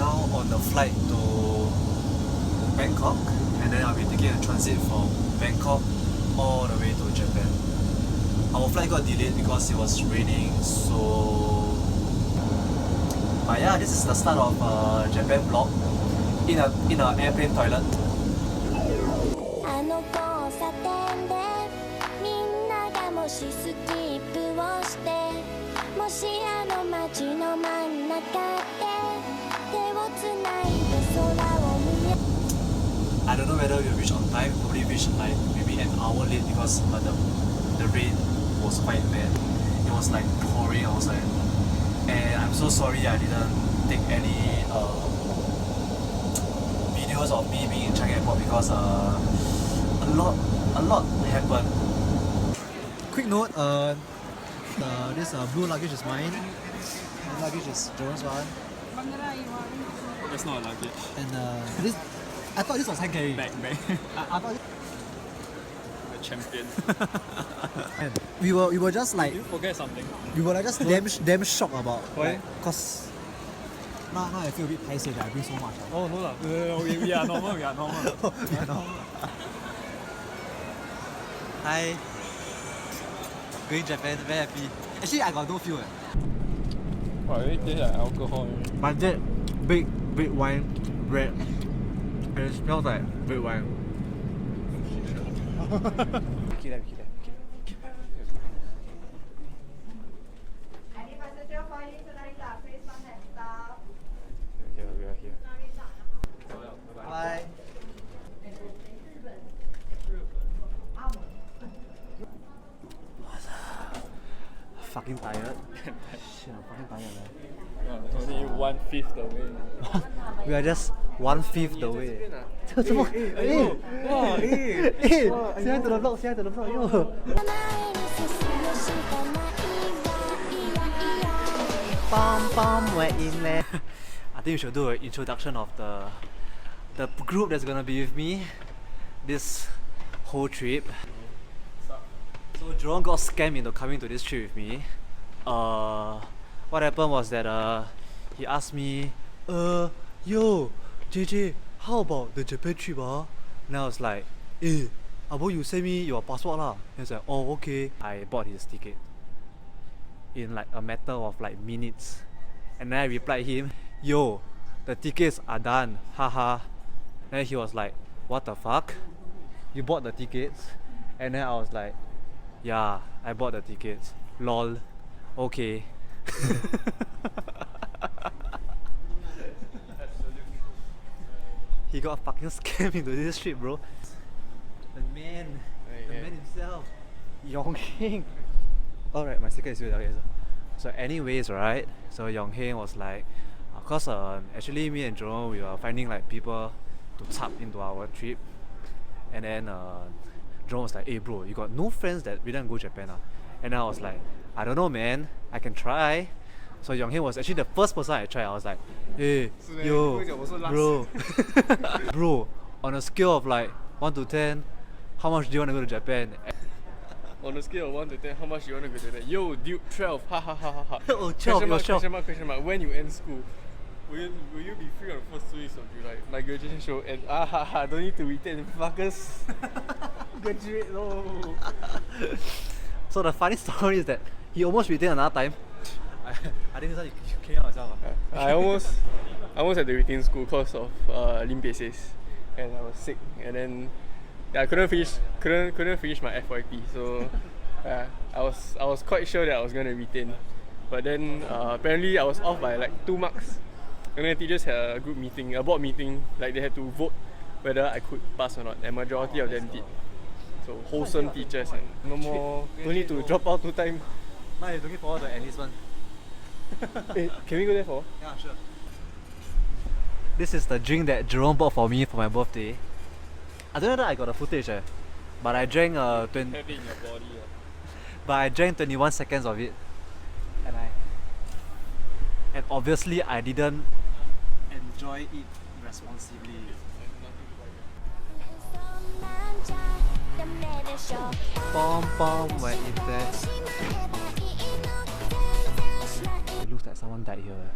now on the flight to Bangkok, and then I'll be taking a transit from Bangkok all the way to Japan. Our flight got delayed because it was raining, so... But yeah, this is the start of Japan vlog in a airplane toilet. I don't know whether we'll reach on time. Probably reach like maybe an hour late because the rain was quite bad. It was like pouring outside, and I'm so sorry I didn't take any videos of me being in Changi Airport because a lot happened. Quick note: this blue luggage is mine. The luggage is Jerom's one. That's not a luggage. And this, I thought this was hand carry. Bag. I thought. The champion. And we were just like. Did you forget something? We were like just damn shocked about. Why? Like, cause now I feel a bit paiseh that I bring so much. Oh no lah. We are normal. We are normal. We are normal. Hi. Going Japan, very happy. Actually, I got no feel. Wow, it tastes like alcohol. But that big wine red, and it smells like red wine. Okay. We are here. Bye. Fucking tired. Shit, I'm fucking tired, man. Only 1/5 the way. We are just 1/5 the way. Say hi to the vlog, yo. We're in there. I think we should do an introduction of the group that's gonna be with me this whole trip. So Jerome got scammed into coming to this trip with me. What happened was that he asked me, yo, JJ, how about the Japan trip And I was like, abo you send me your passport lah. He was like, oh okay. I bought his ticket in like a matter of like minutes. And then I replied him, yo, the tickets are done, haha. Then he was like, what the fuck? You bought the tickets? And then I was like, yeah, I bought the tickets. Lol. Okay. He got fucking scammed into this trip, bro. The man himself. Yongheng. Alright, my sticker is still there. So anyways, right? So Yongheng was like, cause actually me and Jerome, we were finding like people to tap into our trip. And then Jerome was like, hey bro, you got no friends that we didn't go Japan And I was like, I don't know man, I can try. So Yongheng was actually the first person I tried. I was like, hey, yo, bro, bro, on a scale of like 1 to 10, how much do you want to go to Japan? On a scale of 1 to 10, how much you want to go to Japan? Yo, dude, 12, ha ha ha ha ha. Oh, 12, question mark, when you end school? Will you be free on the first 2 weeks of July? My graduation show and don't need to retain fuckers. Graduate, no. So the funny story is that he almost retained another time. I think this one you came out yourself. I almost had to retain school because of limp basis, and I was sick, and then I couldn't finish my FYP. So I was quite sure that I was gonna retain, but then apparently I was off by like 2 marks. And then teachers had a group meeting, a board meeting, like they had to vote whether I could pass or not, and majority of them did. So wholesome teachers, and no need to drop out 2 times. Now you're looking forward to enlistment. Hey, can we go there for? Yeah, sure. This is the drink that Jerome bought for me for my birthday. I don't know that I got the footage, but I drank Have it in your body. but I drank 21 seconds of it, and obviously I didn't enjoy it responsibly. Where is that? It looks like someone died here.